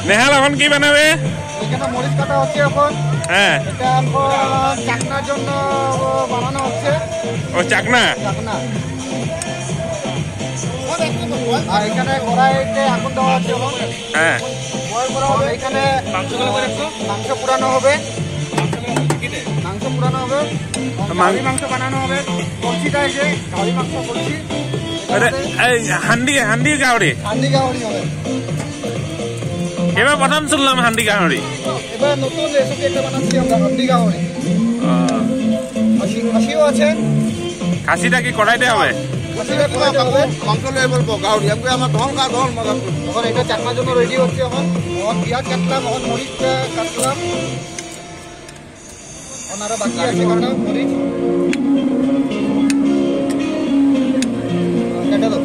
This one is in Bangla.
নেহাল এখন কি বানাবে? এখানে মরিচ কাটা হচ্ছে এখন। হ্যাঁ, এটা এখন চাকনার জন্য বানানো হচ্ছে। ও চাকনা। চাকনা। আর এখানে কড়াইতে আগুন দেওয়া হচ্ছে এখন। হ্যাঁ, বয়েল করা হবে। এখানে মাংস পুরানো হবে। মাংস পুরানো হবে। গাড়ি মাংস বানানো হবে। কলসিটা এই যে গাড়ি মাংস কলসি। হান্ডি গাহরি। হান্ডি গাহরি হবে। এবার প্রথম শুনলাম হান্ডি গাহরি। এবার নতুন রেসিপি একটা বানাচ্ছি আমরা, হান্ডি গাহরি। খাসিও আছে। খাসিটা কি কড়াইতে হবে? খাসিটা কড়াইতে হবে। মাংস লয়ে বলবো গাহরি আমি আমার ধন মজা। এখন এটা চাকনার জন্য রেডি হচ্ছে এখন। পেঁয়াজ কাটলাম, এখন মরিচটা কাটলাম। ওনারা বাকি আছে কাটা মরিচ। কেটে দাও।